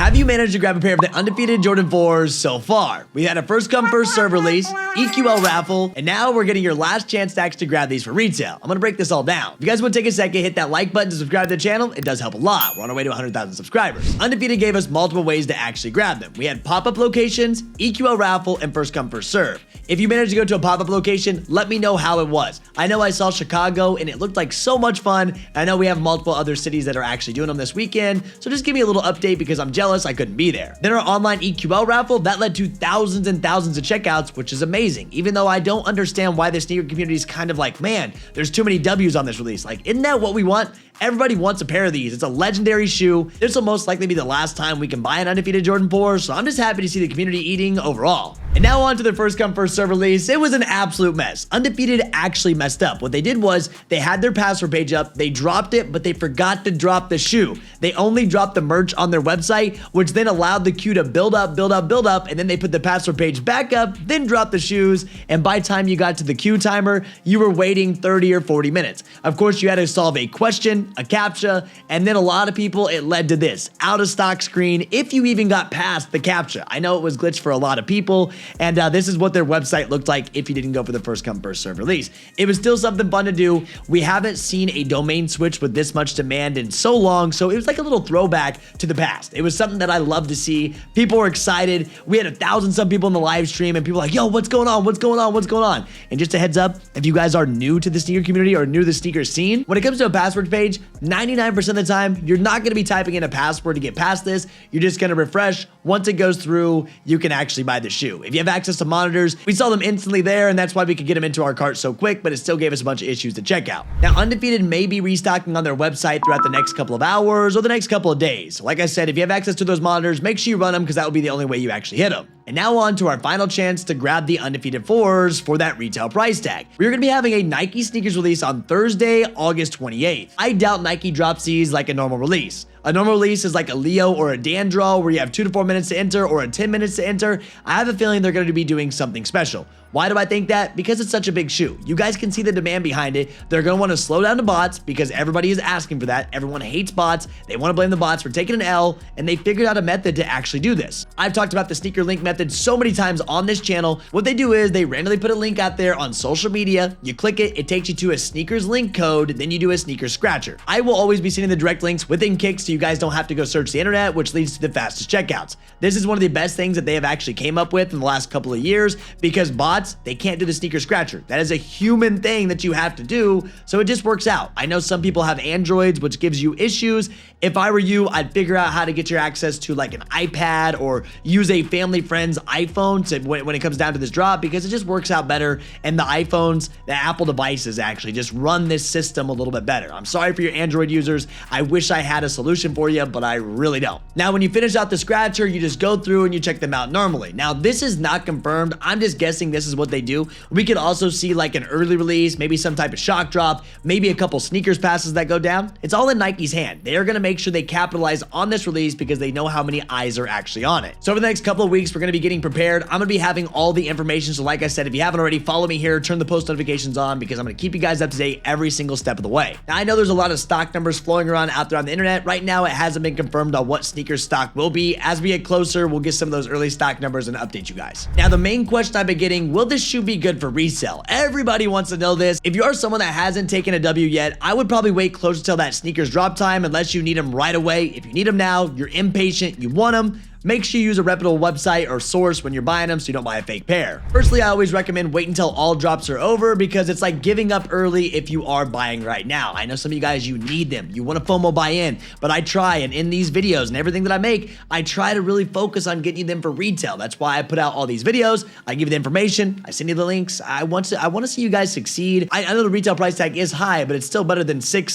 Have you managed to grab a pair of the Undefeated Jordan 4s so far? We had a first come first serve release, EQL raffle, and now we're getting your last chance to actually grab these for retail. I'm gonna break this all down. If you guys want to take a second, hit that like button to subscribe to the channel. It does help a lot. We're on our way to 100,000 subscribers. Undefeated gave us multiple ways to actually grab them. We had pop-up locations, EQL raffle, and first come first serve. If you managed to go to a pop-up location, let me know how it was. I know I saw Chicago and it looked like so much fun. I know we have multiple other cities that are actually doing them this weekend, so just give me a little update because I'm jealous I couldn't be there. Then our online EQL raffle, that led to thousands and thousands of checkouts, which is amazing. Even though I don't understand why the sneaker community is kind of like, man, there's too many W's on this release. Like, isn't that what we want? Everybody wants a pair of these. It's a legendary shoe. This will most likely be the last time we can buy an Undefeated Jordan 4, so I'm just happy to see the community eating overall. And now on to the first come first serve release. It was an absolute mess. Undefeated actually messed up. What they did was they had their password page up, they dropped it, but they forgot to drop the shoe. They only dropped the merch on their website, which then allowed the queue to build up, and then they put the password page back up, then dropped the shoes, and by the time you got to the queue timer, you were waiting 30 or 40 minutes. Of course, you had to solve a question, a CAPTCHA, and then a lot of people, it led to this out of stock screen if you even got past the CAPTCHA. I know it was glitched for a lot of people, and this is what their website looked like if you didn't go for the first come first serve release. It was still something fun to do. We haven't seen a domain switch with this much demand in so long, so it was like a little throwback to the past. It was something that I love to see. People were excited. We had 1,000 some people in the live stream, and people were like, yo, what's going on? What's going on? What's going on? And just a heads up, if you guys are new to the sneaker community or new to the sneaker scene, when it comes to a password page, 99% of the time, you're not going to be typing in a password to get past this. You're just going to refresh. Once it goes through, you can actually buy the shoe. If you have access to monitors, we saw them instantly there, and that's why we could get them into our cart so quick, but it still gave us a bunch of issues to check out. Now, Undefeated may be restocking on their website throughout the next couple of hours or the next couple of days. So like I said, if you have access to those monitors, make sure you run them because that will be the only way you actually hit them. And now on to our final chance to grab the Undefeated 4s for that retail price tag. We're going to be having a Nike sneakers release on Thursday, August 28th. I doubt Nike drops these like a normal release. A normal release is like a Leo or a Dan draw where you have 2 to 4 minutes to enter or a 10 minutes to enter. I have a feeling they're going to be doing something special. Why do I think that? Because it's such a big shoe. You guys can see the demand behind it. They're going to want to slow down the bots because everybody is asking for that. Everyone hates bots. They want to blame the bots for taking an L, and they figured out a method to actually do this. I've talked about the sneaker link method so many times on this channel. What they do is they randomly put a link out there on social media. You click it, it takes you to a sneakers link code, then you do a sneakers scratcher. I will always be sending the direct links within Kckd so you guys don't have to go search the internet, which leads to the fastest checkouts. This is one of the best things that they have actually came up with in the last couple of years because bots, they can't do the sneaker scratcher. That is a human thing that you have to do, so it just works out. I know some people have Androids, which gives you issues. If I were you, I'd figure out how to get your access to like an iPad or use a family friend's iPhone to, when it comes down to this drop, because it just works out better, and the iPhones, the Apple devices actually just run this system a little bit better. I'm sorry for your Android users. I wish I had a solution for you, but I really don't. Now, when you finish out the scratcher, you just go through and you check them out normally. Now, this is not confirmed. I'm just guessing this is what they do. We could also see like an early release, maybe some type of shock drop, maybe a couple sneakers passes that go down. It's all in Nike's hand. They are going to make sure they capitalize on this release because they know how many eyes are actually on it. So over the next couple of weeks, we're going to be getting prepared. I'm going to be having all the information. So like I said, if you haven't already, follow me here, turn the post notifications on because I'm going to keep you guys up to date every single step of the way. Now, I know there's a lot of stock numbers flowing around out there on the internet. Right now, it hasn't been confirmed on what sneakers stock will be. As we get closer, we'll get some of those early stock numbers and update you guys. Now, the main question I've been getting, will this shoe be good for resale? Everybody wants to know this. If you are someone that hasn't taken a W yet, I would probably wait closer till that sneakers drop time unless you need them right away. If you need them now, you're impatient, you want them, make sure you use a reputable website or source when you're buying them so you don't buy a fake pair. Personally, I always recommend wait until all drops are over because it's like giving up early if you are buying right now. I know some of you guys, you need them. You want to FOMO buy in, but I try, and in these videos and everything that I make, I try to really focus on getting you them for retail. That's why I put out all these videos. I give you the information. I send you the links. I want to see you guys succeed. I know the retail price tag is high, but it's still better than $600,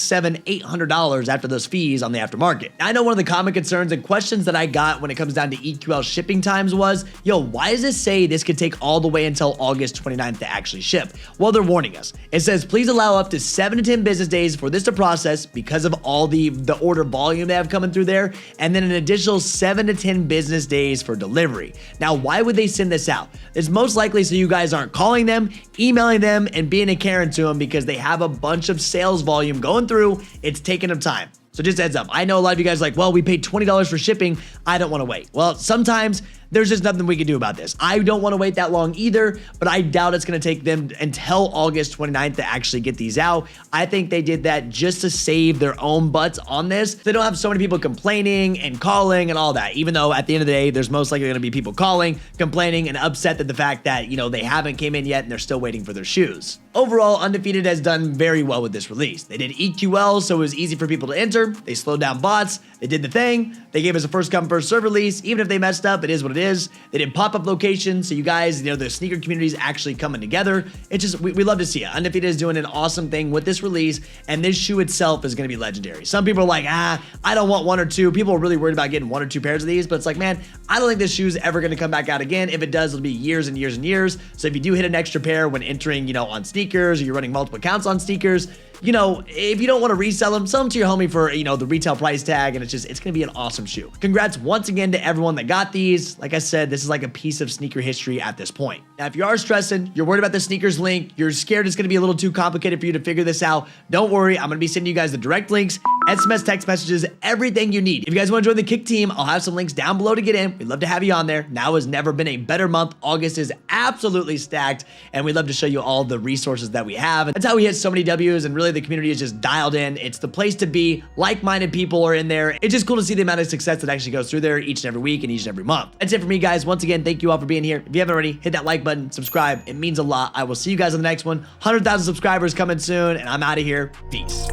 $700, $800 after those fees on the aftermarket. I know one of the common concerns and questions that I got when it comes down to EQL shipping times was, yo, why does this say this could take all the way until August 29th to actually ship? Well, they're warning us. It says, please allow up to 7 to 10 business days for this to process because of all the order volume they have coming through there, and then an additional 7 to 10 business days for delivery. Now, why would they send this out? It's most likely so you guys aren't calling them, emailing them, and being a Karen to them because they have a bunch of sales volume going through. It's taking them time. So just heads up. I know a lot of you guys are like, well, we paid $20 for shipping. I don't want to wait. Well, sometimes there's just nothing we can do about this. I don't want to wait that long either, but I doubt it's going to take them until August 29th to actually get these out. I think they did that just to save their own butts on this. They don't have so many people complaining and calling and all that, even though at the end of the day, there's most likely going to be people calling, complaining, and upset at the fact that, you know, they haven't came in yet and they're still waiting for their shoes. Overall, Undefeated has done very well with this release. They did EQL, so it was easy for people to enter. They slowed down bots. They did the thing. They gave us a first come, first serve release. Even if they messed up, it is what it is. They did pop-up locations, so you guys, you know, the sneaker community is actually coming together. It's just, we love to see it. Undefeated is doing an awesome thing with this release, and this shoe itself is going to be legendary. Some people are like, I don't want one or two. People are really worried about getting one or two pairs of these, but it's like, man, I don't think this shoe is ever going to come back out again. If it does, it'll be years and years and years. So if you do hit an extra pair when entering, you know, on sneakers, or you're running multiple accounts on sneakers, you know, if you don't want to resell them, sell them to your homie for, you know, the retail price tag, and it's going to be an awesome shoe. Congrats once again to everyone that got these. Like I said, this is like a piece of sneaker history at this point. Now, if you are stressing, you're worried about the sneakers link, you're scared it's going to be a little too complicated for you to figure this out, don't worry. I'm going to be sending you guys the direct links, SMS, text messages, everything you need. If you guys want to join the Kck team, I'll have some links down below to get in. We'd love to have you on there. Now has never been a better month. August is absolutely stacked, and we'd love to show you all the resources that we have. That's how we hit so many W's, and really the community is just dialed in. It's the place to be. Like-minded people are in there. It's just cool to see the amount of success that actually goes through there each and every week and each and every month. That's it for me, guys. Once again, thank you all for being here. If you haven't already, hit that like button, subscribe. It means a lot. I will see you guys on the next one. 100,000 subscribers coming soon, and I'm out of here. Peace.